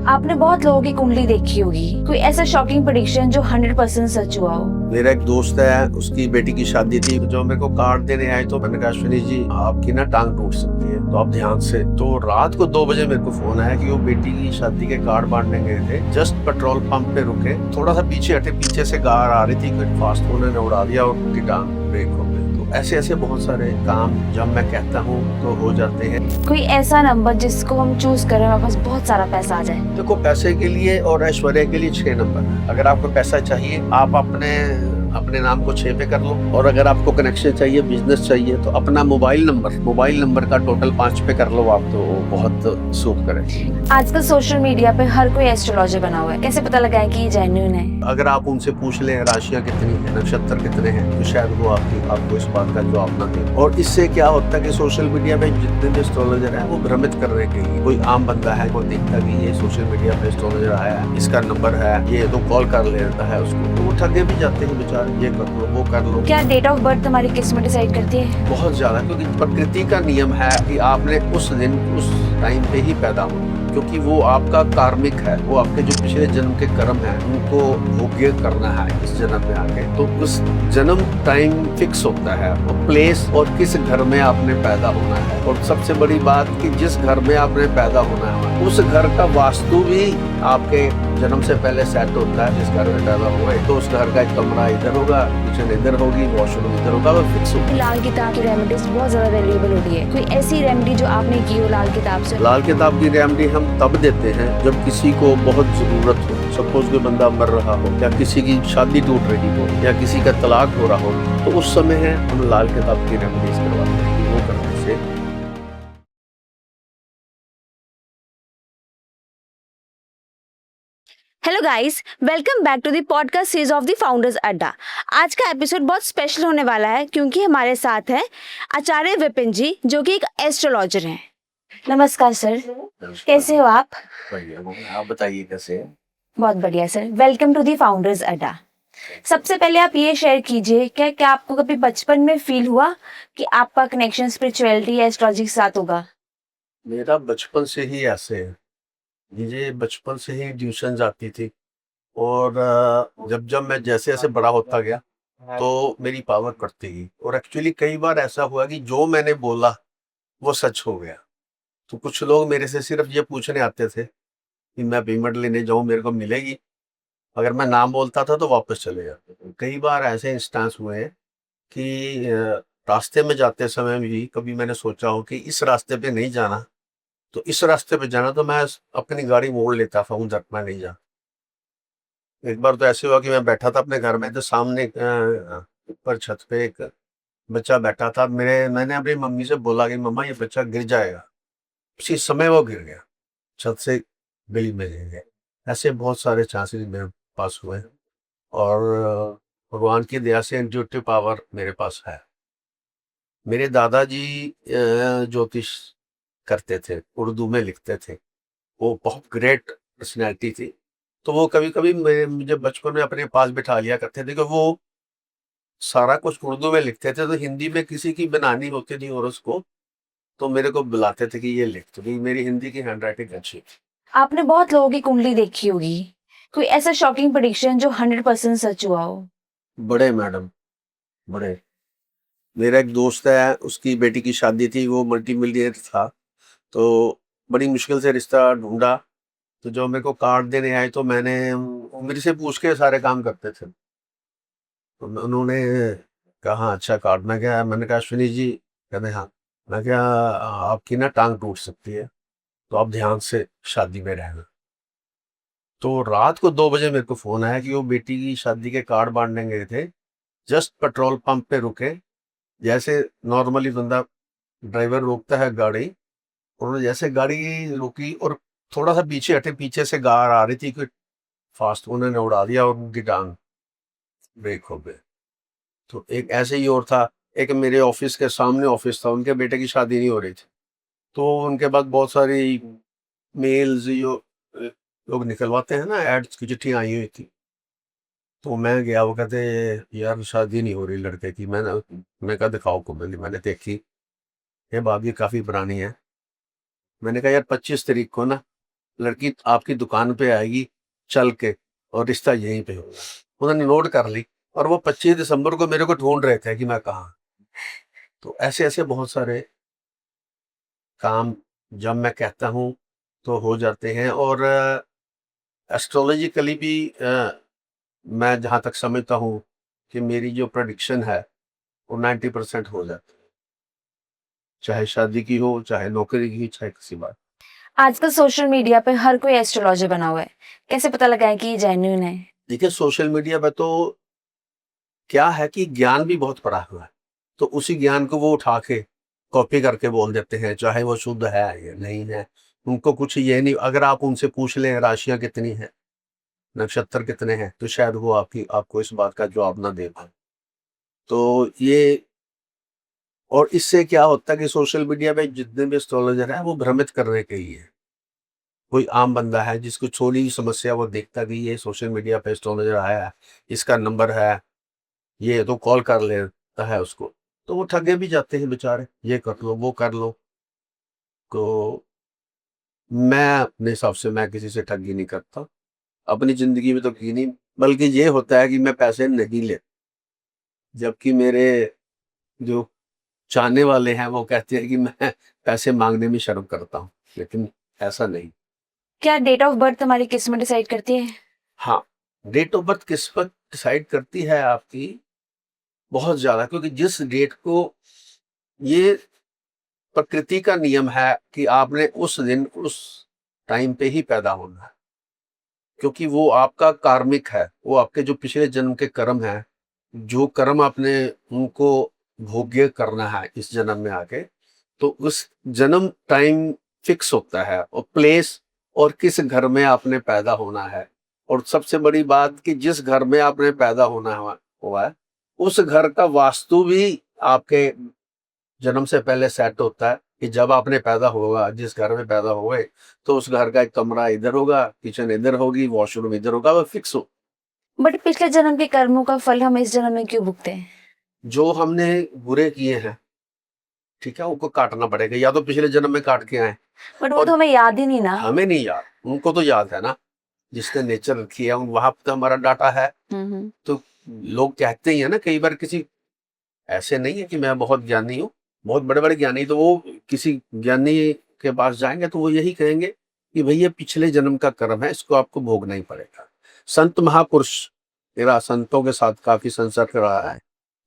आपने बहुत लोगों की कुंडली देखी होगी, कोई ऐसा शॉकिंग प्रेडिक्शन जो 100% सच हुआ हो। मेरा एक दोस्त है, उसकी बेटी की शादी थी, जो मेरे को कार्ड देने आए तो मैंने कहा अश्विनी जी आपकी ना टांग टूट सकती है, तो आप ध्यान से। तो रात को 2 बजे मेरे को फोन आया कि वो बेटी की शादी के कार्ड बांटने गए थे, जस्ट पेट्रोल पंप पे रुके, थोड़ा सा पीछे हटे, पीछे से कार आ रही थी, कोई फास्ट उन्होंने उड़ा दिया और उनकी टांग ब्रेक हो गई। तो ऐसे ऐसे बहुत सारे काम जब मैं कहता हूँ तो हो जाते हैं। कोई ऐसा नंबर जिसको हम चूज करें, हमारे पास बहुत सारा पैसा आ जाए। देखो, पैसे के लिए और ऐश्वर्य के लिए 6 नंबर है। अगर आपको पैसा चाहिए, आप अपने नाम को 6 पे कर लो, और अगर आपको कनेक्शन चाहिए, बिजनेस चाहिए, तो अपना मोबाइल नंबर का टोटल 5 पे कर लो आप, तो बहुत सूट करे। आजकल सोशल मीडिया पे हर कोई एस्ट्रोलॉजर बना हुआ है, कैसे पता लगाए कि ये जेन्युइन है? अगर आप उनसे पूछ लें राशियां कितनी है, नक्षत्र कितने हैं, तो शायद वो आपको इस बात का जवाब ना दे। और इससे क्या होता है कि सोशल मीडिया पे जितने भी एस्ट्रोलॉजर हैं वो भ्रमित करने के लिए, कोई आम बंदा है वो देखता कि ये सोशल मीडिया पे एस्ट्रोलॉजर आया है, इसका नंबर है, ये तो कॉल कर लेता है उसको, तो वो ठगे भी जाते हैं बेचारे, ये कर लो वो कर लो। क्या डेट ऑफ बर्थ हमारी किस्मत डिसाइड करती है? बहुत ज्यादा, क्योंकि प्रकृति का नियम है कि आपने उस दिन उस टाइम पे ही पैदा होना, क्योंकि वो आपका कार्मिक है, वो आपके जो पिछले जन्म के कर्म हैं उनको भोग्य करना है इस जन्म में आके। तो उस जन्म टाइम फिक्स होता है, वो प्लेस और किस घर में आपने पैदा होना है। और सबसे बड़ी बात कि जिस घर में आपने पैदा होना है उस घर का वास्तु भी आपके जन्म से पहले सेट होता है। जिस घर में पैदा हुआ है तो उस घर का एक कमरा इधर होगा, किचन इधर होगी, वॉशरूम इधर होगा, वो फिक्स होगा। लाल किताब की रेमेडीज बहुत ज्यादा वैल्यूएबल होती है, कोई ऐसी रेमेडी जो आपने की हो लाल किताब से? लाल किताब की रेमेडी हम तब देते हैं जब किसी को बहुत जरूरत हो। सपोज कोई बंदा मर रहा हो, या किसी की शादी टूट रही हो, या किसी का तलाक हो रहा हो, तो उस समय है हम लाल किताब की रेमेडीज करवाते हैं कि वो करने से। Hello guys, welcome back to the podcast series of the founders Adda. आज का एपिसोड बहुत स्पेशल होने वाला है क्योंकि हमारे साथ है आचार्य विपिन जी, जो कि एक एस्ट्रोलॉजर हैं। नमस्कार सर, कैसे हो आप? बढ़िया, आप बताइए कैसे हैं? बहुत बढ़िया sir, welcome to the founders Adda. सबसे पहले आप ये शेयर कीजिए, क्या आपको कभी बचपन में फील हुआ कि आपका कनेक्शन स्पिरिचुअलिटी या एस्ट्रोलॉजी के साथ होगा? मेरा बचपन से ही ऐसे है। मुझे बचपन से ही ट्यूशन जाती थी, और जब जब मैं जैसे जैसे बड़ा होता गया तो मेरी पावर बढ़ती गई। और एक्चुअली कई बार ऐसा हुआ कि जो मैंने बोला वो सच हो गया। तो कुछ लोग मेरे से सिर्फ ये पूछने आते थे कि मैं पेमेंट लेने जाऊं, मेरे को मिलेगी? अगर मैं नाम बोलता था तो वापस चले जाते थे। कई बार ऐसे इंस्टेंस हुए हैं कि रास्ते में जाते समय भी कभी मैंने सोचा हो कि इस रास्ते पे नहीं जाना, तो इस रास्ते पे जाना, तो मैं अपनी गाड़ी मोड़ लेता था उधर, मैं नहीं जा। एक बार तो ऐसे हुआ कि मैं बैठा था अपने घर में, तो सामने ऊपर छत पे एक बच्चा बैठा था। मैंने अपनी मम्मी से बोला कि मम्मा ये बच्चा गिर जाएगा। उसी समय वो गिर गया, छत से गली में गिर गया। ऐसे बहुत सारे चांसेस मेरे पास हुए, और भगवान की दया से इंट्यूटिव पावर मेरे पास है। मेरे दादाजी ज्योतिष करते थे, उर्दू में लिखते थे, वो बहुत ग्रेट पर्सनैलिटी थी। तो वो कभी कभी मुझे बचपन में अपने पास बिठा लिया करते थे कि वो सारा कुछ उर्दू में लिखते थे, तो हिंदी में किसी की बनानी होती थी और उसको, तो मेरे को बुलाते थे कि ये लिख, तो मेरी हिंदी की हैंडराइटिंग अच्छी थी। आपने बहुत लोगों की कुंडली देखी होगी, कोई ऐसा शॉकिंग प्रेडिक्शन जो 100% सच हुआ हो? बड़े मैडम, बड़े। मेरा एक दोस्त है, उसकी बेटी की शादी थी, वो मल्टी मिलियनेयर था, तो बड़ी मुश्किल से रिश्ता ढूंढा। तो जो मेरे को कार्ड देने आए तो वो मेरे से पूछ के सारे काम करते थे। तो उन्होंने कहा अच्छा कार्ड, मैंने कहा अश्विनी जी, कहते हाँ। मैं क्या, आपकी ना टांग टूट सकती है, तो आप ध्यान से शादी में रहना। तो रात को 2 बजे मेरे को फोन आया कि वो बेटी की शादी के कार्ड बांटने गए थे, जस्ट पेट्रोल पंप पे रुके, जैसे नॉर्मली बंदा ड्राइवर रोकता है गाड़ी, उन्होंने जैसे गाड़ी रोकी और थोड़ा सा पीछे हटे, पीछे से कार आ रही थी, कोई फास्ट, उन्होंने उड़ा दिया और उनकी टांग ब्रेक हो गई। तो एक ऐसे ही और था, एक मेरे ऑफिस के सामने ऑफिस था, उनके बेटे की शादी नहीं हो रही थी, तो उनके पास बहुत सारी मेल्स जो लोग निकलवाते हैं ना, एड्स की चिट्ठियाँ आई हुई थी। तो मैं गया, वो कहते यार शादी नहीं हो रही लड़के की। मैं कहा दिखाओ कुंडली। मैंने देखी, ये बात भी काफ़ी पुरानी है। मैंने कहा यार 25 तारीख को ना लड़की आपकी दुकान पे आएगी चल के और रिश्ता यहीं पे होगा। उन्होंने नोट कर ली और वो 25 दिसंबर को मेरे को ढूंढ रहे थे कि मैं कहाँ। तो ऐसे ऐसे बहुत सारे काम जब मैं कहता हूँ तो हो जाते हैं। और एस्ट्रोलॉजिकली भी मैं जहाँ तक समझता हूँ कि मेरी जो प्रेडिक्शन है वो 90% हो जाती है, चाहे शादी की हो, चाहे नौकरी की, चाहे किसी बात। आजकल सोशल मीडिया पे हर कोई एस्ट्रोलॉजर बना हुआ है, कैसे पता लगाए कि ये जेन्युइन है? देखिए सोशल मीडिया पे तो क्या है कि ज्ञान भी बहुत पड़ा हुआ है, तो उसी ज्ञान को वो उठा के कॉपी करके बोल देते हैं, चाहे वो शुद्ध है या नहीं है। उनको कुछ ये नहीं, अगर आप उनसे पूछ लें राशियां कितनी हैं, नक्षत्र कितने हैं, तो शायद वो आपको इस बात का जवाब ना दे पाए। तो ये, और इससे क्या होता है कि सोशल मीडिया पे जितने भी एस्ट्रोलॉजर है वो भ्रमित करने के ही है। कोई आम बंदा है जिसको थोड़ी ही समस्या, वो देखता कि ये सोशल मीडिया पे एस्ट्रोलॉजर आया है, इसका नंबर है, ये तो कॉल कर लेता है उसको, तो वो ठगे भी जाते हैं बेचारे, ये कर लो वो कर लो। तो मैं अपने हिसाब से मैं किसी से ठगी नहीं करता, अपनी जिंदगी में तो की नहीं। बल्कि ये होता है कि मैं पैसे नहीं ले, जबकि मेरे जो चाहने वाले हैं वो कहते हैं कि मैं पैसे मांगने में शर्म करता हूँ, लेकिन ऐसा नहीं। क्या डेट ऑफ बर्थ हमारी किस्मत डिसाइड करती है? हाँ, डेट ऑफ बर्थ किस्मत डिसाइड करती है आपकी बहुत ज्यादा, क्योंकि जिस डेट को, ये प्रकृति का नियम है कि आपने उस दिन उस टाइम पे ही पैदा होना है, क्योंकि वो आपका कार्मिक है, वो आपके जो पिछले जन्म के कर्म हैं, जो कर्म आपने उनको भोग्य करना है इस जन्म में आके, तो उस जन्म टाइम फिक्स होता है, और प्लेस और किस घर में आपने पैदा होना है। और सबसे बड़ी बात कि जिस घर में आपने पैदा होना हुआ है, उस घर का वास्तु भी आपके जन्म से पहले सेट होता है कि जब आपने पैदा होगा, जिस घर में पैदा हुए, तो उस घर का एक कमरा इधर होगा, किचन इधर होगी, वॉशरूम इधर होगा, वो फिक्स हो। बट पिछले जन्म के कर्मों का फल हम इस जन्म में क्यों भुगते हैं? जो हमने बुरे किए हैं, ठीक है, उनको काटना पड़ेगा, या तो पिछले जन्म में काट के आए। बट वो और तो हमें याद ही नहीं ना। हमें नहीं याद, उनको तो याद है ना, जिसने नेचर रखी है वहां पे तो हमारा डाटा है। तो लोग कहते ही है ना कई बार, किसी, ऐसे नहीं है कि मैं बहुत ज्ञानी हूँ, बहुत बड़े बड़े ज्ञानी, तो वो किसी ज्ञानी के पास जाएंगे तो वो यही कहेंगे कि भैया पिछले जन्म का कर्म है, इसको आपको भोगना ही पड़ेगा। संत महापुरुष, तेरा संतों के साथ काफी संसर्ग रहा है,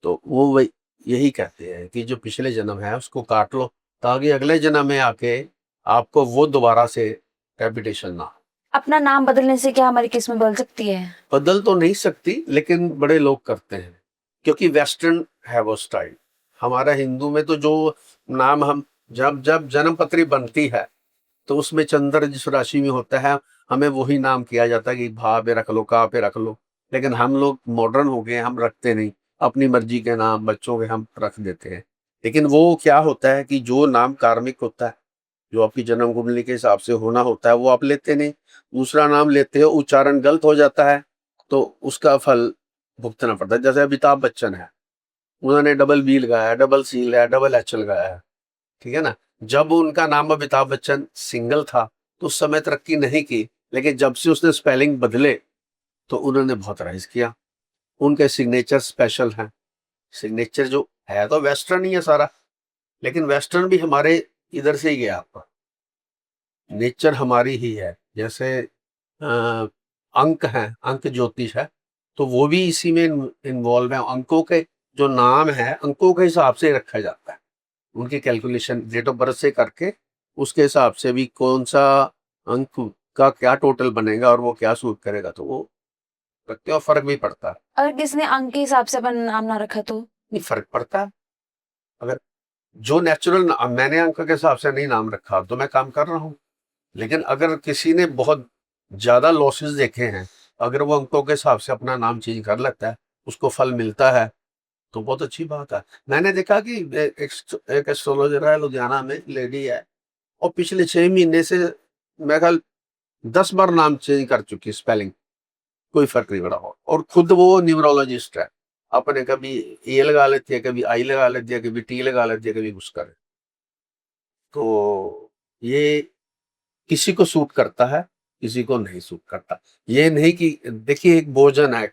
तो वो वही यही कहते हैं कि जो पिछले जन्म है उसको काट लो, ताकि अगले जन्म में आके आपको वो दोबारा से रेपिटेशन ना हो। अपना नाम बदलने से क्या हमारी किस्मत बदल सकती है? बदल तो नहीं सकती, लेकिन बड़े लोग करते हैं, क्योंकि वेस्टर्न है वो स्टाइल। हमारा हिंदू में तो जो नाम हम, जब जब जन्म पत्री बनती है तो उसमें चंद्र जिस राशि में होता है, हमें वही नाम किया जाता है कि भा पे रख लो, का पे रख लो। लेकिन हम लोग मॉडर्न हो गए, हम रखते नहीं, अपनी मर्जी के नाम बच्चों के हम रख देते हैं। लेकिन वो क्या होता है कि जो नाम कार्मिक होता है, जो आपकी जन्म कुंडली के हिसाब से होना होता है, वो आप लेते नहीं, दूसरा नाम लेते हो, उच्चारण गलत हो जाता है, तो उसका फल भुगतना पड़ता है। जैसे अमिताभ बच्चन है, उन्होंने डबल बी लगाया, डबल सी लगाया, डबल एच लगाया, ठीक है ना। जब उनका नाम अमिताभ बच्चन सिंगल था तो उस समय तरक्की नहीं की, लेकिन जब से उसने स्पेलिंग बदले तो उन्होंने बहुत राइज किया। उनके सिग्नेचर स्पेशल हैं। सिग्नेचर जो है तो वेस्टर्न ही है सारा, लेकिन वेस्टर्न भी हमारे इधर से ही गया आपका, नेचर हमारी ही है। जैसे अंक हैं, अंक ज्योतिष है, तो वो भी इसी में इन्वॉल्व है। अंकों के जो नाम है, अंकों के हिसाब से रखा जाता है, उनकी कैलकुलेशन डेट ऑफ बर्थ से करके उसके हिसाब से भी कौन सा अंक का क्या टोटल बनेगा और वो क्या सूट करेगा, तो वो रखते हैं, और फर्क भी पड़ता है। अगर किसने अंक के हिसाब से अपना नाम ना रखा तो? नहीं, फर्क पड़ता है। अगर जो नेचुरल, मैंने अंक के हिसाब से नहीं नाम रखा तो मैं काम कर रहा हूँ, लेकिन अगर किसी ने बहुत ज्यादा लॉसेस देखे हैं, अगर वो अंकों के हिसाब से अपना नाम चेंज कर लेता है, उसको फल मिलता है, तो बहुत अच्छी बात है। मैंने देखा कि एक एस्ट्रोलॉजर है लुधियाना में, लेडी है, और पिछले 6 महीने से मैं ख्याल 10 बार नाम चेंज कर चुकी, स्पेलिंग कोई फर्क नहीं पड़ा। और खुद वो न्यूरोलॉजिस्ट है, अपने कभी ए लगा लेती है, कभी आई लगा लेती है, कभी टी लगा लेती है, कभी कुछ करे। तो ये किसी को सूट करता है, किसी को नहीं सूट करता। ये नहीं कि देखिए एक भोजन है,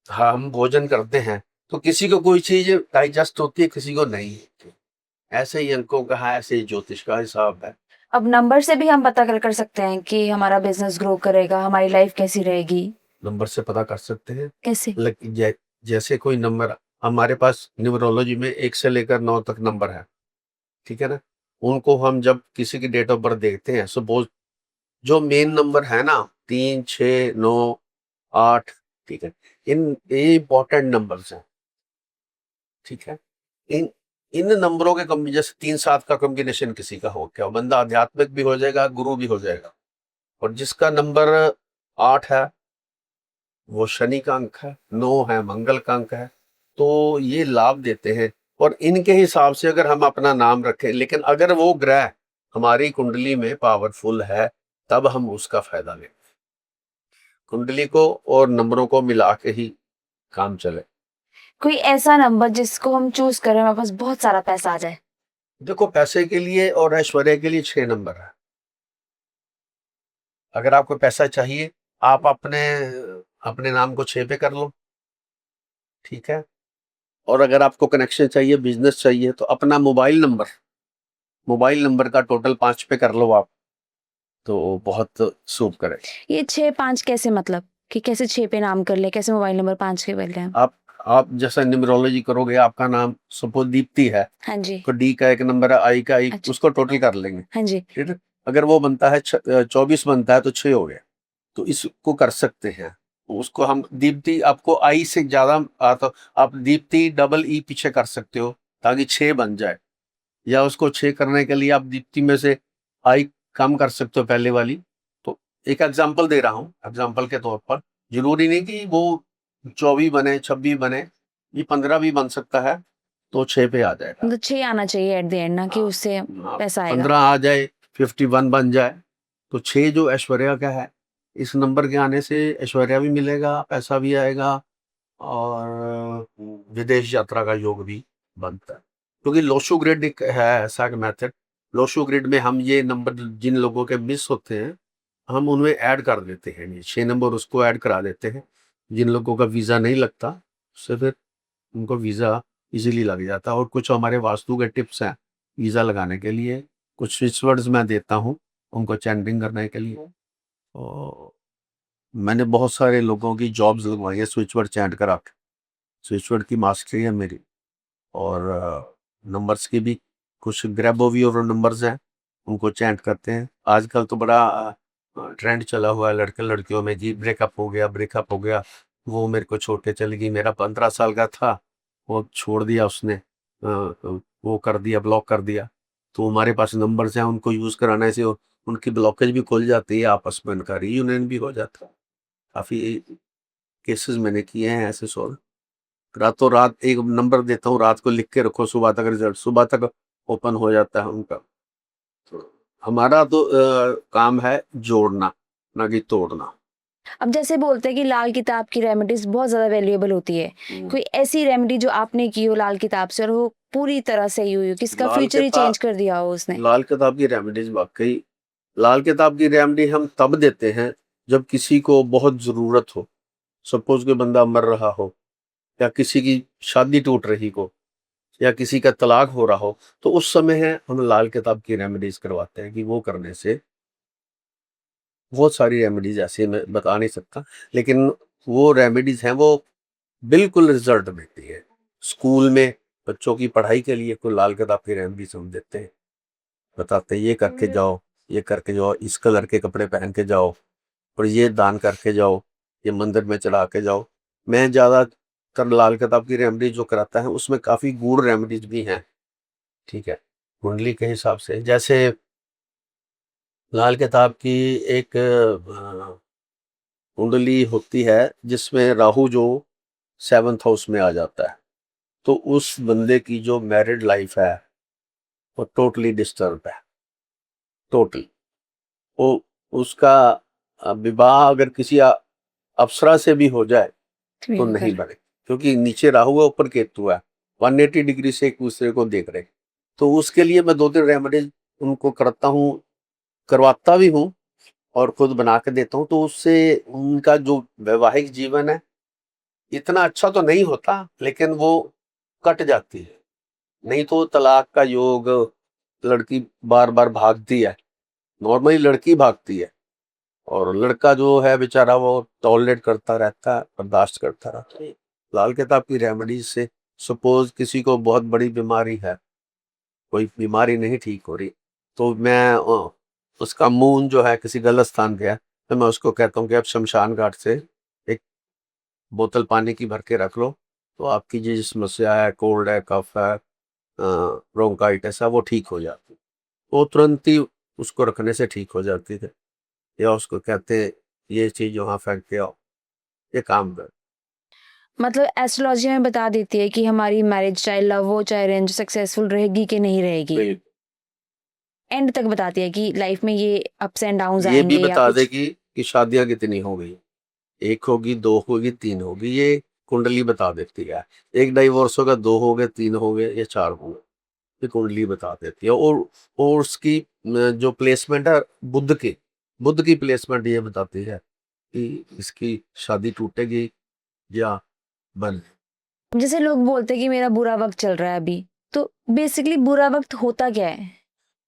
हम भोजन करते हैं तो किसी को कोई चीज डाइजेस्ट होती है, किसी को नहीं होती। ऐसे ही अंकों का है, ऐसे ही ज्योतिष का हिसाब है। अब नंबर से भी हम पता कर सकते हैं कि हमारा बिजनेस ग्रो करेगा, हमारी लाइफ कैसी रहेगी। नंबर से पता कर सकते हैं। कैसे? जैसे कोई नंबर हमारे पास न्यूमरोलॉजी में 1 से लेकर 9 तक नंबर है, ठीक है ना। उनको हम जब किसी की डेट ऑफ बर्थ देखते हैं, सपोज जो मेन नंबर है ना 3, 6, 9, 8, ठीक है, ये इंपॉर्टेंट नंबर्स हैं, ठीक है। इन इन नंबरों के जैसे 3-7 का कॉम्बिनेशन किसी का हो क्या, बंदा आध्यात्मिक भी हो जाएगा, गुरु भी हो जाएगा। और जिसका नंबर 8 है वो शनि का अंक है, 9 है मंगल का अंक है, तो ये लाभ देते हैं। और इनके हिसाब से अगर हम अपना नाम रखें, लेकिन अगर वो ग्रह हमारी कुंडली में पावरफुल है तब हम उसका फायदा लें। कुंडली को और नंबरों को मिला के ही काम चले। कोई ऐसा नंबर जिसको हम चूज करें, हमारे पास बहुत सारा पैसा आ जाए। देखो पैसे के लिए और ऐश्वर्य के लिए 6 नंबर है। अगर आपको पैसा चाहिए, आप अपने अपने नाम को 6 पे कर लो, ठीक है। और अगर आपको कनेक्शन चाहिए, बिजनेस चाहिए, तो अपना मोबाइल नंबर का टोटल 5 पे कर लो आप, तो बहुत शुभ करे। ये 6-5 कैसे, मतलब कि कैसे 6 पे नाम कर ले, कैसे मोबाइल नंबर 5 के कर लें? आप जैसा न्यूमरोलॉजी करोगे, आपका नाम सपोज दीप्ति है, हाँ जी। तो डी का एक नंबर है, आई का एक, अच्छा। उसको टोटल कर लेंगे, हाँ जी। ठीक है। अगर वो बनता है 24 बनता है तो 6 हो गया, तो इसको कर सकते हैं। उसको हम दीप्ति, आपको आई से ज्यादा तो आप दीप्ति डबल ई पीछे कर सकते हो ताकि 6 बन जाए। या उसको 6 करने के लिए आप दीप्ति में से आई कम कर सकते हो पहले वाली। तो एक एग्जांपल दे रहा हूँ, एग्जांपल के तौर पर, जरूरी नहीं कि वो 24 बने, 26 बने, ये 15 भी बन सकता है, तो 6 पे आ जाएगा। मतलब 6 आना चाहिए एट द एंड ना, कि उससे पैसा आएगा। 15 आ जाए, 51 बन जाए, तो 6 जो ऐश्वर्या का है, इस नंबर के आने से ऐश्वर्या भी मिलेगा, पैसा भी आएगा, और विदेश यात्रा का योग भी बनता है। क्योंकि लोशो ग्रिड एक है ऐसा मेथड, लोशो ग्रिड में हम ये नंबर जिन लोगों के मिस होते हैं, हम उनमें ऐड कर देते हैं। ये 6 नंबर उसको ऐड करा देते हैं। जिन लोगों का वीज़ा नहीं लगता, उससे फिर उनको वीज़ा इजीली लग जाता है। और कुछ हमारे वास्तु के टिप्स हैं वीज़ा लगाने के लिए, कुछ स्विच वर्ड्स मैं देता हूँ उनको चैंटिंग करने के लिए। और मैंने बहुत सारे लोगों की जॉब्स लगवाई है स्विच वर्ड चैंट करा के। स्विच वर्ड की मास्टरी है मेरी, और नंबर्स की भी। कुछ ग्रेबोवी और नंबर्स हैं, उनको चैंट करते हैं। आजकल तो बड़ा ट्रेंड चला हुआ है लड़के लड़कियों में जी, ब्रेकअप हो गया, वो मेरे को छोड़ के चली गई, मेरा 15 साल का था, वो छोड़ दिया उसने, वो कर दिया, ब्लॉक कर दिया। तो हमारे पास नंबर्स हैं, उनको यूज़ कराने से उनकी ब्लॉकेज भी खुल जाती है, आपस में उनका रीयूनियन भी हो जाता है। काफ़ी केसेस मैंने किए हैं ऐसे सॉल्व। रातों रात एक नंबर देता हूँ, रात को लिख के रखो, सुबह तक रिजल्ट, सुबह तक ओपन हो जाता है उनका। तो हमारा तो काम है जोड़ना, ना कि तोड़ना। अब जैसे बोलते हैं कि लाल किताब की रेमेडीज बहुत ज्यादा वैल्यूएबल होती है, कोई ऐसी रेमेडी जो आपने की हो लाल किताब से और वो पूरी तरह सही हुई हो, किसका लाल फ्यूचर ही किताब चेंज कर दिया हो उसने? लाल किताब की रेमेडीज वाकई, लाल किताब की रेमेडी हम तब देते हैं जब किसी को बहुत ज़रूरत हो। सपोज कोई बंदा मर रहा हो, या किसी की शादी टूट रही हो, या किसी का तलाक हो रहा हो, तो उस समय है हम लाल किताब की रेमेडीज करवाते हैं। कि वो करने से बहुत सारी रेमेडीज ऐसी मैं बता नहीं सकता, लेकिन वो रेमेडीज हैं, वो बिल्कुल रिजल्ट देती है। स्कूल में बच्चों की पढ़ाई के लिए कोई लाल किताब की रेमेडीज हम देते हैं, बताते हैं ये करके जाओ, ये करके जाओ, इस कलर के कपड़े पहन के जाओ, और ये दान करके जाओ, ये मंदिर में चढ़ा के जाओ। मैं ज़्यादातर लाल किताब की रेमेडी जो कराता है उसमें काफ़ी गूढ़ रेमेडीज भी हैं, ठीक है, कुंडली के हिसाब से। जैसे लाल किताब की एक कुंडली होती है जिसमें राहु जो 7th हाउस में आ जाता है, तो उस बंदे की जो मैरिड लाइफ है वो टोटली डिस्टर्ब है, टोटल। वो उसका विवाह अगर किसी अप्सरा से भी हो जाए तो नहीं बने, क्योंकि नीचे राहु है, ऊपर केतु है, 180 डिग्री से एक दूसरे को देख रहे। तो उसके लिए मैं 2-3 रेमेडीज उनको करता हूँ, करवाता भी हूँ और खुद बना के देता हूँ, तो उससे उनका जो वैवाहिक जीवन है इतना अच्छा तो नहीं होता, लेकिन वो कट जाती है। नहीं तो तलाक का योग, लड़की बार बार भागती है, नॉर्मली लड़की भागती है, और लड़का जो है बेचारा वो टॉलरेट करता रहता है, बर्दाश्त करता रहता है। लाल किताब की रेमेडीज से सपोज किसी को बहुत बड़ी बीमारी है, कोई बीमारी नहीं ठीक हो रही, तो मैं उसका मून जो है किसी गलत स्थान पे है, तो मैं उसको कहता हूँ कि आप शमशान घाट से एक बोतल पानी की भर के रख लो, तो आपकी जो समस्या है, कोल्ड है, कफ है, ब्रोंकाइटिस है, वो ठीक हो जाती है। वो तुरंत ही उसको रखने से ठीक हो जाती है। या उसको कहते हैं ये चीज वहां फेंक के आओ, ये काम कर। मतलब एस्ट्रोलॉजी हमें बता देती है कि हमारी मैरिज चाहे लव हो चाहे अरेंज सक्सेसफुल रहेगी कि नहीं रहेगी। बिल्कुल। एंड तक बताती है कि लाइफ में ये अप्स एंड डाउन्स ये भी आएंगे या बता कुछ। देगी कि शादियां कितनी हो गई, एक होगी, दो होगी, तीन होगी, ये कुंडली बता देती है। एक डाइवोर्स होगा, दो हो गए, तीन हो गए या चार हो गए, ये कुंडली बता देती है। और उसकी जो प्लेसमेंट है बुद्ध की प्लेसमेंट ये बताती है कि इसकी शादी टूटेगी या बन। जैसे लोग बोलते हैं कि मेरा बुरा वक्त चल रहा है अभी, तो बेसिकली बुरा वक्त होता क्या है?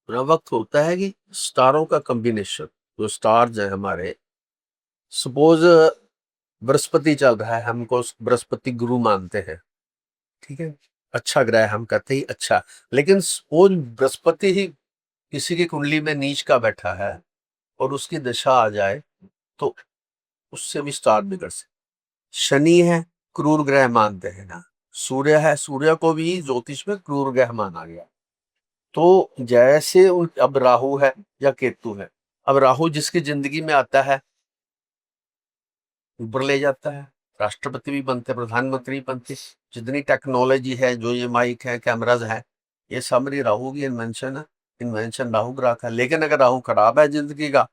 पूरा वक्त होता है कि स्टारों का कॉम्बिनेशन, जो स्टार्स है हमारे, सपोज बृहस्पति चल रहा है, हमको बृहस्पति गुरु मानते हैं, ठीक है, अच्छा ग्रह है, हम कहते ही अच्छा, लेकिन सपोज बृहस्पति ही किसी की कुंडली में नीच का बैठा है और उसकी दशा आ जाए, तो उससे भी स्टार बिगड़ सकते। शनि है, क्रूर ग्रह मानते हैं ना, सूर्य है, सूर्य को भी ज्योतिष में क्रूर ग्रह माना गया। तो जैसे अब राहु है या केतु है, अब राहु जिसकी जिंदगी में आता है ऊपर ले जाता है, राष्ट्रपति भी बनते, प्रधानमंत्री बनते। जितनी टेक्नोलॉजी है, जो ये माइक है, कैमराज है, ये सब मेरी राहु की इन्वेंशन है, इन्वेंशन राहु ग्रह का। लेकिन अगर राहु खराब है जिंदगी का,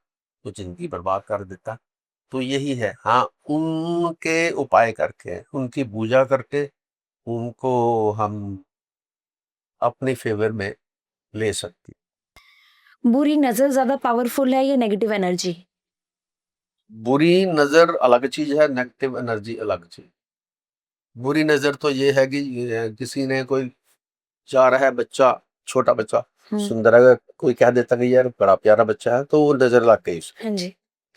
तो जिंदगी बर्बाद कर देता। तो यही है, हाँ, उनके उपाय करके, उनकी पूजा करके उनको हम अपने फेवर में ले सकते। बुरी नजर ज्यादा पावरफुल है या नेगेटिव एनर्जी? बुरी नजर अलग चीज है, नेगेटिव एनर्जी अलग चीज। बुरी नजर तो ये है कि किसी ने कोई जा रहा है बच्चा, छोटा बच्चा सुंदर है, कोई कह देता कि यार बड़ा प्यारा बच्चा है, तो वो नजर लग गई उसको। हाँ जी।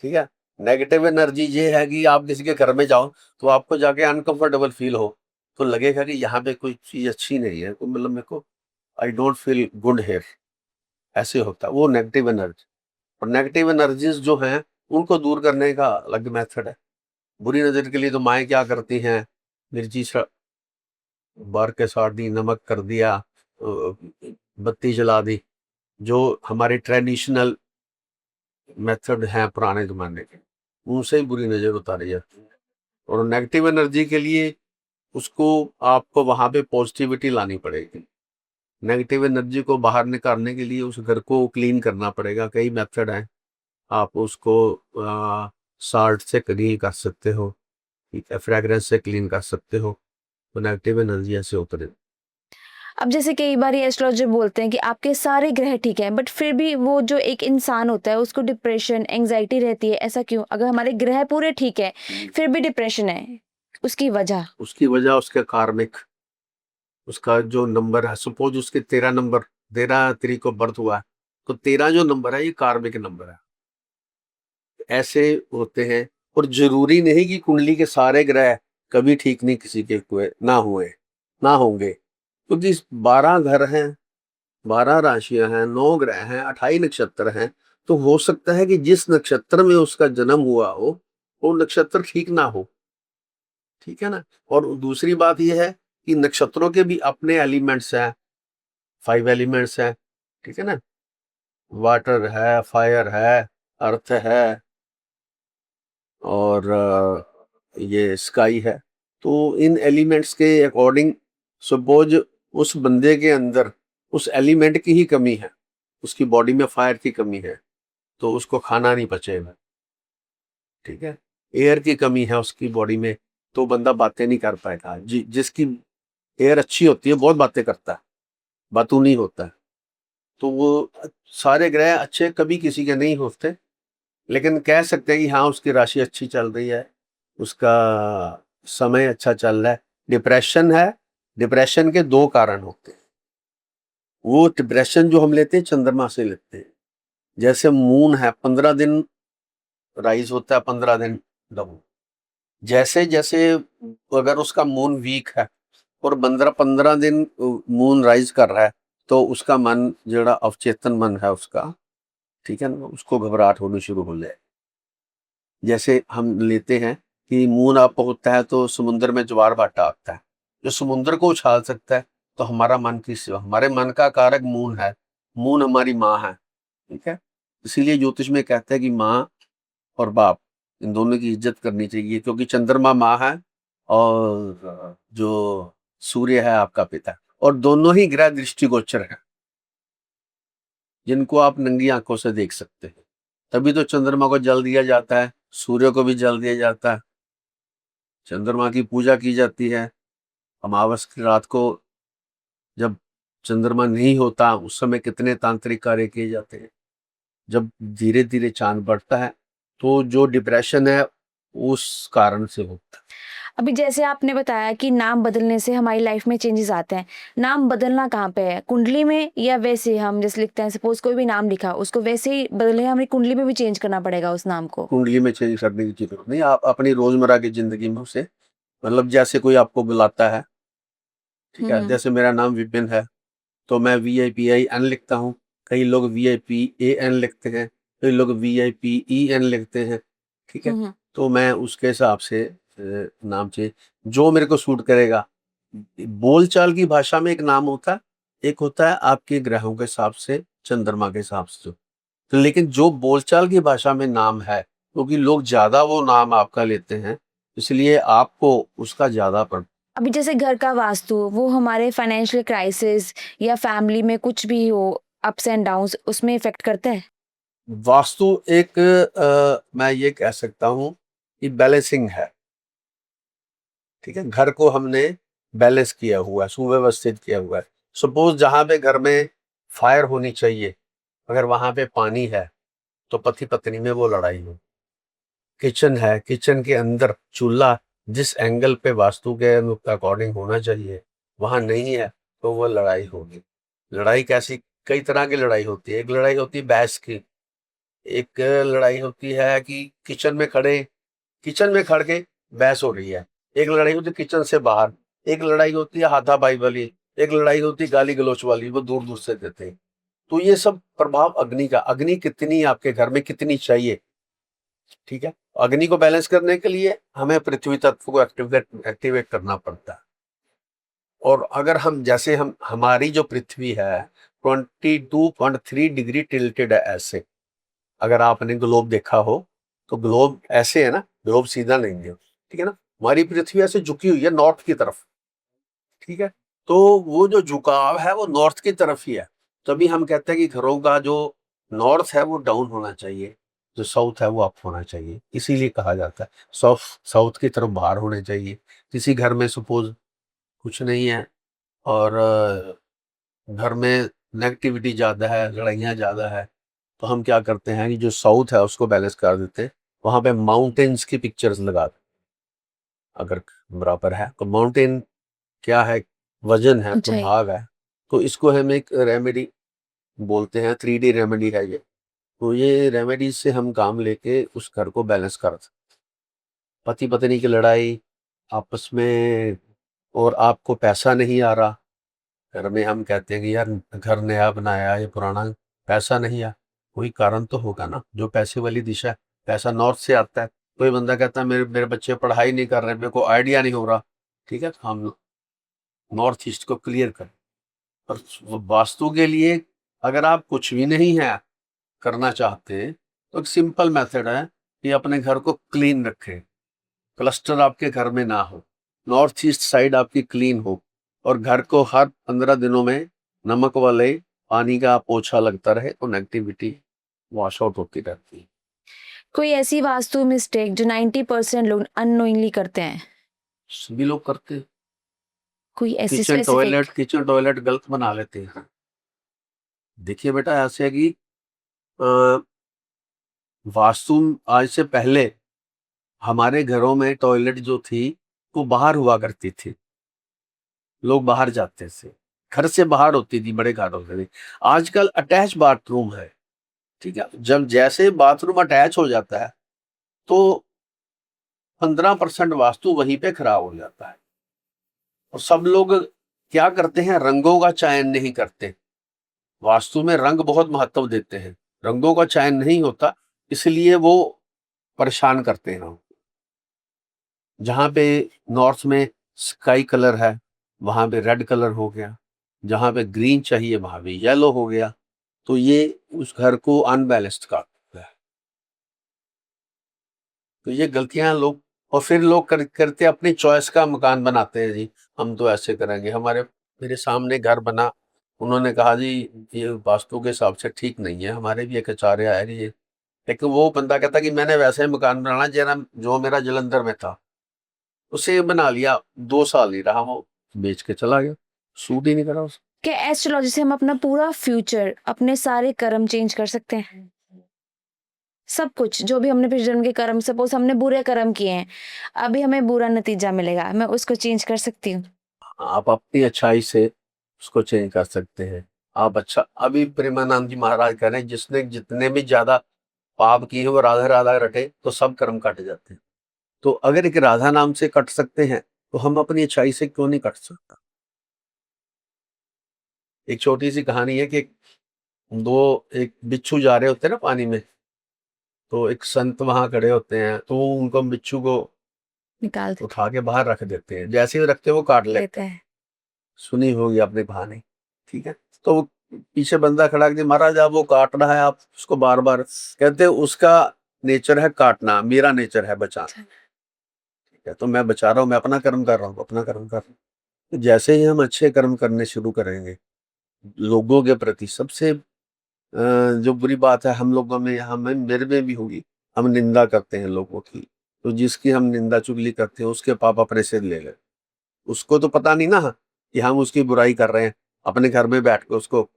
ठीक है। नेगेटिव एनर्जी ये है कि आप किसी के घर में जाओ तो आपको जाके अनकंफर्टेबल फील हो, तो लगेगा कि यहाँ पे कोई चीज अच्छी नहीं है, तो मतलब मेरे को I don't feel good here, ऐसे होता है, वो नेगेटिव एनर्जी। और नेगेटिव एनर्जीज जो हैं उनको दूर करने का अलग मेथड है। बुरी नजर के लिए तो माएँ क्या करती हैं, मिर्ची बार के साड़ दी, नमक कर दिया, बत्ती जला दी, जो हमारे ट्रेडिशनल मेथड हैं पुराने जमाने के, उनसे ही बुरी नजर उतारी जाती है। और नेगेटिव एनर्जी के लिए उसको आपको वहां पे पॉजिटिविटी लानी पड़ेगी। नेगेटिव एनर्जी को बाहर निकालने के लिए उस घर को क्लीन करना पड़ेगा, कई मेथड हैं। आप उसको साल्ट से क्लीन कर सकते हो, ठीक है, फ्रेग्रेंस से क्लीन कर सकते हो, तो नेगेटिव एनर्जी ऐसे उतरे। अब जैसे कई बार ये एस्ट्रोलॉजर बोलते हैं कि आपके सारे ग्रह ठीक है, बट फिर भी वो जो एक इंसान होता है उसको डिप्रेशन एंजाइटी रहती है, ऐसा क्यों? अगर हमारे ग्रह पूरे ठीक है फिर भी डिप्रेशन है, उसकी वजह? उसकी वजह उसके कार्मिक, उसका जो नंबर है, सपोज उसके 13 नंबर, 13 तारीख को बर्थ हुआ है, तो 13 जो नंबर है ये कार्मिक नंबर है, ऐसे होते हैं। और जरूरी नहीं कि कुंडली के सारे ग्रह कभी ठीक नहीं किसी के हुए ना होंगे, क्योंकि 12 घर हैं, 12 राशियां हैं, 9 ग्रह हैं, 28 नक्षत्र हैं, तो हो सकता है कि जिस नक्षत्र में उसका जन्म हुआ हो वो नक्षत्र ठीक ना हो, ठीक है ना। और दूसरी बात यह है कि नक्षत्रों के भी अपने एलिमेंट्स हैं, 5 एलिमेंट्स हैं, ठीक है ना, वाटर है, फायर है, अर्थ है, और ये स्काई है। तो इन एलिमेंट्स के अकॉर्डिंग सपोज उस बंदे के अंदर उस एलिमेंट की ही कमी है, उसकी बॉडी में फायर की कमी है, तो उसको खाना नहीं पचेगा, ठीक है। एयर की कमी है उसकी बॉडी में, तो बंदा बातें नहीं कर पाएगा। जिसकी एयर अच्छी होती है बहुत बातें करता है, बातू नहीं होता है, तो वो सारे ग्रह अच्छे कभी किसी के नहीं होते, लेकिन कह सकते हैं कि हाँ उसकी राशि अच्छी चल रही है, उसका समय अच्छा चल रहा है। डिप्रेशन है, डिप्रेशन के दो कारण होते हैं। वो डिप्रेशन जो हम लेते हैं चंद्रमा से लेते हैं। जैसे मून है 15 दिन राइज होता है, 15 दिन डाउन। जैसे जैसे अगर उसका मून वीक है और 15 15 दिन मून राइज कर रहा है, तो उसका मन जड़ा अवचेतन मन है उसका, ठीक है ना, उसको घबराहट होनी शुरू हो जाए। जैसे हम लेते हैं कि मून अप होता है तो समुद्र में ज्वार भाटा आता है, जो समुद्र को उछाल सकता है। तो हमारा मन किस, हमारे मन का कारक मून है, मून हमारी माँ है, ठीक है। इसीलिए ज्योतिष में कहते हैं कि माँ और बाप इन दोनों की इज्जत करनी चाहिए, क्योंकि चंद्रमा माँ है और जो सूर्य है आपका पिता, और दोनों ही ग्रह दृष्टिगोचर है, जिनको आप नंगी आंखों से देख सकते हैं। तभी तो चंद्रमा को जल दिया जाता है, सूर्य को भी जल दिया जाता है, चंद्रमा की पूजा की जाती है। अमावस की रात को जब चंद्रमा नहीं होता, उस समय कितने तांत्रिक कार्य किए जाते हैं। जब धीरे धीरे चांद बढ़ता है, तो जो डिप्रेशन है उस कारण से होता है। अभी जैसे आपने बताया कि नाम बदलने से हमारी लाइफ में चेंजेस आते हैं, नाम बदलना कहाँ पे है, कुंडली में या वैसे हम जैसे लिखते हैं, सपोज कोई भी नाम लिखा उसको वैसे ही बदले, हमारी कुंडली में भी चेंज करना पड़ेगा उस नाम को? कुंडली में चेंज करने की जरूरत नहीं, आप अपनी रोजमर्रा की जिंदगी में उसे, मतलब जैसे कोई आपको बुलाता है, ठीक है, हम्म। जैसे मेरा नाम विपिन है, तो मैं VIPIN लिखता हूँ। कई लोग VIPAN लिखते हैं, कई लोग VIPEN लिखते हैं, ठीक है। हम्म। तो मैं उसके हिसाब से नाम से जो मेरे को सूट करेगा। बोलचाल की भाषा में एक नाम होता है, एक होता है आपके ग्रहों के हिसाब से, चंद्रमा के हिसाब से। तो लेकिन जो बोलचाल की भाषा में नाम है, क्योंकि लोग ज्यादा वो नाम आपका लेते हैं, इसलिए आपको उसका ज्यादा पड़। अभी जैसे घर का वास्तु, वो हमारे फाइनेंशियल क्राइसिस या फैमिली में कुछ भी हो, अप्स एंड डाउन्स, उसमें इफेक्ट करता है? वास्तु एक मैं ये कह सकता हूँ कि बैलेंसिंग है, ठीक है। घर को हमने बैलेंस किया हुआ है, सुव्यवस्थित किया हुआ है। सपोज जहां पे घर में फायर होनी चाहिए, अगर वहां पे पानी है, तो पति पत्नी में वो लड़ाई हो। किचन है, किचन के अंदर चूल्हा जिस एंगल पे वास्तु के अकॉर्डिंग होना चाहिए, वहां नहीं है, तो वो लड़ाई होगी। लड़ाई कैसी, कई तरह की लड़ाई होती है। एक लड़ाई होती है बहस की, एक लड़ाई होती है कि किचन में खड़ के बहस हो रही है। एक लड़ाई होती है किचन से बाहर, एक लड़ाई होती है हाथापाई वाली, एक लड़ाई होती है गाली गलौच वाली, वो दूर दूर से देते हैं। तो ये सब प्रभाव अग्नि का, अग्नि कितनी आपके घर में कितनी चाहिए, ठीक है। अग्नि को बैलेंस करने के लिए हमें पृथ्वी तत्व को एक्टिवेट करना पड़ता है। और अगर हम जैसे हम हमारी जो पृथ्वी है 22.3 डिग्री टिल्टेड है ऐसे। अगर आपने ग्लोब देखा हो, तो ग्लोब ऐसे है ना, ग्लोब सीधा नहीं है, ठीक है ना। हमारी पृथ्वी ऐसे झुकी हुई है नॉर्थ की तरफ, ठीक है। तो वो जो झुकाव है वो नॉर्थ की तरफ ही है। तभी हम कहते हैं कि घरों का जो नॉर्थ है वो डाउन होना चाहिए, जो साउथ है वो अप होना चाहिए। इसीलिए कहा जाता है साउथ साउथ की तरफ बाहर होने चाहिए। किसी घर में सपोज कुछ नहीं है और घर में नेगेटिविटी ज़्यादा है, लड़ाइयाँ ज़्यादा है, तो हम क्या करते हैं कि जो साउथ है उसको बैलेंस कर देते हैं। वहाँ पे माउंटेन्स की पिक्चर्स लगा देते, अगर बराबर है तो माउंटेन क्या है, वजन है, अच्छा। प्रभाव है। तो इसको हम एक रेमेडी बोलते हैं, 3D रेमेडी है ये। तो ये रेमेडी से हम काम लेके उस घर को बैलेंस कर सकते। पति पत्नी की लड़ाई आपस में, और आपको पैसा नहीं आ रहा, घर में हम कहते हैं कि यार घर नया बनाया है, ये पुराना पैसा नहीं आ, कोई कारण तो होगा ना, जो पैसे वाली दिशा है। पैसा नॉर्थ से आता है, कोई बंदा कहता है मेरे मेरे बच्चे पढ़ाई नहीं कर रहे, मेरे को आइडिया नहीं हो रहा, ठीक है, तो हम नॉर्थ ईस्ट को क्लियर करें। और वास्तु के लिए अगर आप कुछ भी नहीं है करना चाहते, तो एक सिंपल मेथड है कि अपने घर को क्लीन रखें, क्लस्टर आपके घर में ना हो, नॉर्थ ईस्ट साइड आपकी क्लीन हो, और घर को हर 15 दिनों में नमक वाले पानी का पोछा लगता रहे, तो नेगेटिविटी वॉश आउट होती रहती है। कोई ऐसी वास्तु मिस्टेक जो 90% लोग अननोइंगली करते हैं? सभी लोग करते हैं। कोई ऐसी स्पेसिफिक? किचन टॉयलेट गलत बना लेते हैं, देखिए बेटा, ऐसे है कि अ, वास्तु आज से पहले हमारे घरों में टॉयलेट जो थी वो बाहर हुआ करती थी, लोग बाहर जाते थे, घर से बाहर होती थी, बड़े घर होते थे। आजकल अटैच बाथरूम है, ठीक है। जब जैसे बाथरूम अटैच हो जाता है तो 15% वास्तु वहीं पे खराब हो जाता है। और सब लोग क्या करते हैं, रंगों का चयन नहीं करते। वास्तु में रंग बहुत महत्व देते हैं, रंगों का चयन नहीं होता, इसलिए वो परेशान करते हैं। जहाँ पे नॉर्थ में स्काई कलर है वहां पे रेड कलर हो गया, जहाँ पे ग्रीन चाहिए वहां पे येलो हो गया, तो ये उस घर को अनबैलेंस्ड करता है। तो ये गलतियां लोग, और फिर लोग करते अपनी चॉइस का मकान बनाते हैं जी, हम तो ऐसे करेंगे। मेरे सामने घर बना, उन्होंने कहा जी ये वास्तु के हिसाब से ठीक नहीं है, हमारे भी एक आचार्य है ये, लेकिन वो बंदा कहता कि मैंने वैसे ही मकान बनाना जरा जो मेरा जलंधर में था, उसे बना लिया, 2 साल ही रहा, वो बेच के चला गया, सूट ही नहीं करा उसे। क्या एस्ट्रोलॉजी से हम अपना पूरा फ्यूचर, अपने सारे कर्म चेंज कर सकते हैं? सब कुछ जो भी हमने पिछले जन्म के कर्म, सपोज हमने बुरे कर्म किए हैं, अभी हमें बुरा नतीजा मिलेगा, मैं उसको चेंज कर सकती हूँ? आप अपनी अच्छाई से उसको चेंज कर सकते हैं। आप अच्छा, अभी प्रेमानंद जी महाराज कह रहे हैं जिसने जितने भी ज्यादा पाप किए हैं वो राधा राधा रटे तो सब कर्म कट जाते हैं। तो अगर एक राधा नाम से कट सकते हैं तो हम अपनी अच्छाई से क्यों नहीं कट सकता। एक छोटी सी कहानी है कि दो एक बिच्छू जा रहे होते हैं ना पानी में, तो एक संत वहां खड़े होते हैं, तो वो उनको बिच्छू को निकाल उठा के बाहर रख देते हैं, जैसे ही रखते हैं वो काट लेते देते हैं। हैं। सुनी होगी आपने कहानी, ठीक है। तो वो पीछे बंदा खड़ा कि महाराज आप वो काट रहा है, आप उसको बार बार, कहते हैं उसका नेचर है काटना, मेरा नेचर है बचाना, ठीक है। तो मैं बचा रहा हूँ, मैं अपना कर्म कर रहा हूँ, अपना कर्म कर रहा हूँ। तो जैसे ही हम अच्छे कर्म करने शुरू करेंगे लोगों के प्रति, सबसे जो बुरी बात है हम लोगों में, हमें मेरे में भी होगी, हम निंदा करते हैं लोगों की। तो जिसकी हम निंदा चुगली करते हैं उसके पाप अपने सिर ले ले। उसको तो पता नहीं ना कि हम उसकी बुराई कर रहे हैं, अपने घर में बैठ के उसको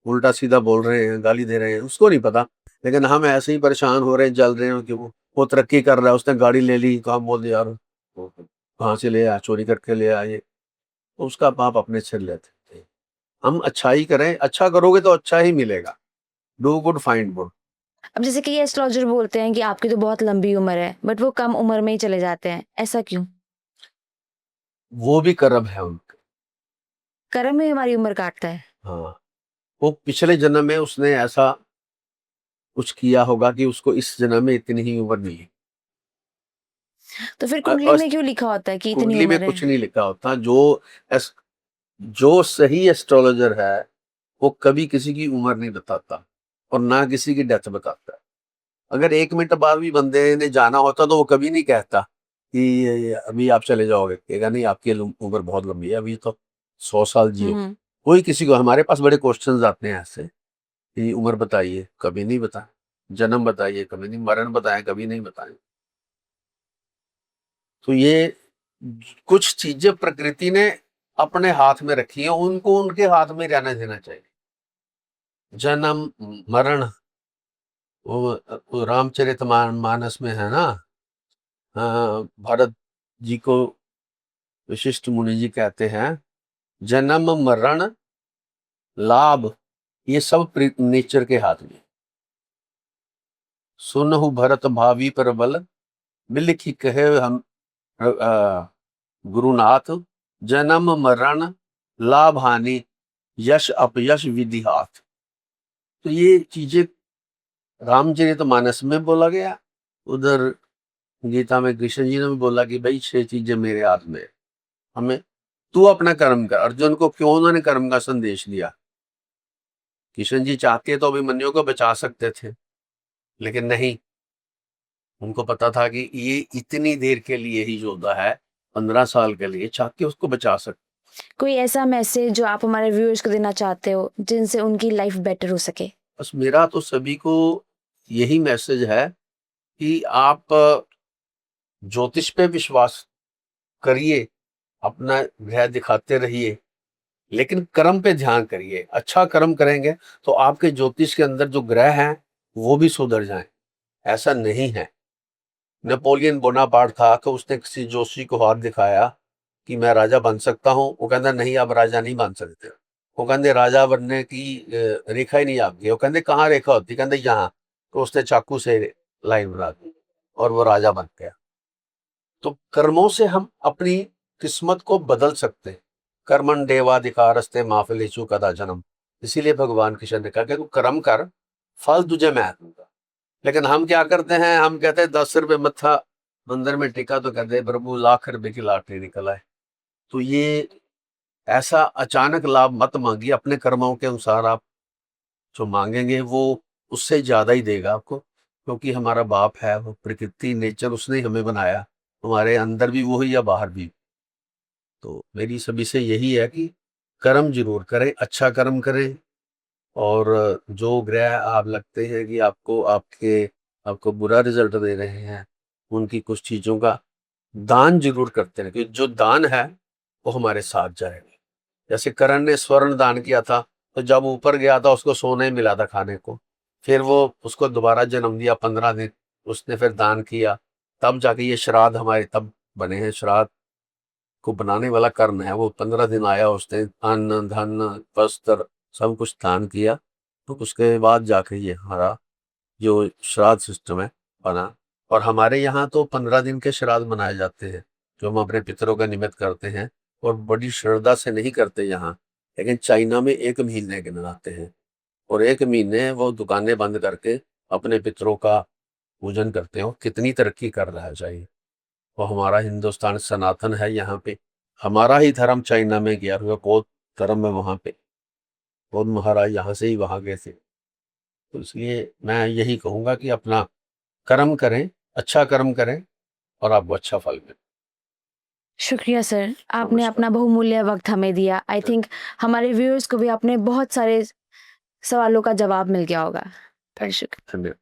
उल्टा सीधा बोल रहे हैं, गाली दे रहे हैं, उसको नहीं पता। लेकिन हम ऐसे ही परेशान हो रहे हैं, जल रहे हैं कि वो तरक्की कर रहा है, उसने गाड़ी ले ली, काम बोल दिया यार वो कहाँ से ले आया, चोरी करके ले आए, तो उसका पाप अपने सिर लेते थे। हम अच्छाई करें, अच्छा करोगे तो अच्छा ही मिलेगा। Do good find good. अब जैसे कि ये एस्ट्रोलॉजर बोलते हैं कि आपकी तो बहुत लंबी उम्र है, बट वो कम उम्र में ही चले जाते हैं, ऐसा क्यों? वो भी कर्म है उनका। कर्म ही हमारी उम्र काटता है। हाँ, वो पिछले जन्म में उसने ऐसा कुछ किया होगा कि उसको इस जन्म में इतनी ही उम्र मिली। तो फिर कुंडली और में क्यों लिखा होता है कि इतनी कुंडली में उम्र कुछ है? नहीं लिखा होता। जो सही एस्ट्रोलॉजर है वो कभी किसी की उम्र नहीं बताता और ना किसी की डेथ बताता। अगर 1 मिनट बाद भी बंदे ने जाना होता तो वो कभी नहीं कहता कि अभी आप चले जाओगे, कहेगा नहीं आपकी उम्र बहुत लंबी है, अभी तो 100 साल जियो। हम्म। कोई किसी को, हमारे पास बड़े क्वेश्चंस आते हैं ऐसे कि उम्र बताइए, कभी नहीं बताए, जन्म बताइए कभी नहीं, मरण बताएं कभी नहीं बताएं। तो ये कुछ चीजें प्रकृति ने अपने हाथ में रखी है, उनको उनके हाथ में रहने देना चाहिए। जन्म मरण, वो रामचरित मानस में है ना, भरत जी को वशिष्ठ मुनि जी कहते हैं जन्म मरण लाभ ये सब नेचर के हाथ में। सुनहु भरत भावी पर बल बिलखी कहे हम गुरुनाथ, जन्म मरण लाभ हानि यश अपयश विधि हाथ। तो ये चीजें रामचरित मानस में बोला गया, उधर गीता में कृष्ण जी ने भी बोला कि भाई 6 चीजें मेरे हाथ में है। हमें, तू अपना कर्म कर। अर्जुन को क्यों उन्होंने कर्म का संदेश दिया? कृष्ण जी चाहते तो अभिमन्यु को बचा सकते थे, लेकिन नहीं, उनको पता था कि ये इतनी देर के लिए ही योद्धा है, 15 साल के लिए, चाह के उसको बचा सकते। कोई ऐसा मैसेज जो आप हमारे व्यूअर्स को देना चाहते हो जिनसे उनकी लाइफ बेटर हो सके? बस मेरा तो सभी को यही मैसेज है कि आप ज्योतिष पे विश्वास करिए, अपना ग्रह दिखाते रहिए, लेकिन कर्म पे ध्यान करिए, अच्छा कर्म करेंगे तो आपके ज्योतिष के अंदर जो ग्रह हैं वो भी सुधर जाएं। ऐसा नहीं है। नेपोलियन बोनापार्ट था कि उसने किसी जोशी को हाथ दिखाया कि मैं राजा बन सकता हूँ, वो कहता नहीं आप राजा नहीं बन सकते। वो कहते राजा बनने की रेखा ही नहीं आपकी। वो कहते कहाँ रेखा होती, कहते यहाँ। तो उसने चाकू से लाइन बना दी और वो राजा बन गया। तो कर्मों से हम अपनी किस्मत को बदल सकते हैं। कर्मण देवाधिकारस्ते मा फलेषु कदाचन। इसीलिए भगवान कृष्ण ने कहा कि तू कर्म कर, फल तुझे मैं दूंगा। लेकिन हम क्या करते हैं, हम कहते हैं 10 रुपए मत्था मंदिर में टिका तो कहते हैं प्रभु लाख रुपए की लॉटरी निकल आए। तो ये ऐसा अचानक लाभ मत मांगिए। अपने कर्मों के अनुसार आप जो मांगेंगे वो उससे ज्यादा ही देगा आपको, क्योंकि हमारा बाप है वो प्रकृति, नेचर, उसने ही हमें बनाया। हमारे अंदर भी वो ही या बाहर भी। तो मेरी सभी से यही है कि कर्म जरूर करें, अच्छा कर्म करें। और जो ग्रह आप लगते हैं कि आपको बुरा रिजल्ट दे रहे हैं, उनकी कुछ चीजों का दान जरूर करते हैं, क्योंकि जो दान है वो हमारे साथ जाएगा। जैसे करण ने स्वर्ण दान किया था, तो जब ऊपर गया था उसको सोना ही मिला था खाने को। फिर वो उसको दोबारा जन्म दिया, 15 दिन उसने फिर दान किया, तब जाके ये श्राद्ध हमारे तब बने हैं। श्राद्ध को बनाने वाला कर्ण है, वो 15 दिन आया, उसने अन्न धन वस्त्र सब कुछ दान किया, तो उसके बाद जाके ये हमारा जो श्राद्ध सिस्टम है बना। और हमारे यहाँ तो 15 दिन के श्राद्ध मनाए जाते हैं, जो हम अपने पितरों का निमित्त करते हैं, और बड़ी श्रद्धा से नहीं करते यहाँ। लेकिन चाइना में 1 महीने के मनाते हैं, और 1 महीने वो दुकानें बंद करके अपने पितरों का पूजन करते हैं। और कितनी तरक्की कर रहा है चाहिए। वो हमारा हिंदुस्तान सनातन है, यहाँ पे हमारा ही धर्म चाइना में गया हुआ, बौद्ध धर्म है वहाँ पे। बौद्ध महाराज यहाँ से ही वहाँ गए थे। तो इसलिए मैं यही कहूँगा कि अपना कर्म करें, अच्छा कर्म करें, और आपको अच्छा फल मिले। शुक्रिया सर, आपने नमस्कार। अपना बहुमूल्य वक्त हमें दिया। आई थिंक हमारे व्यूअर्स को भी आपने बहुत सारे सवालों का जवाब मिल गया होगा। शुक्रिया। धन्यवाद।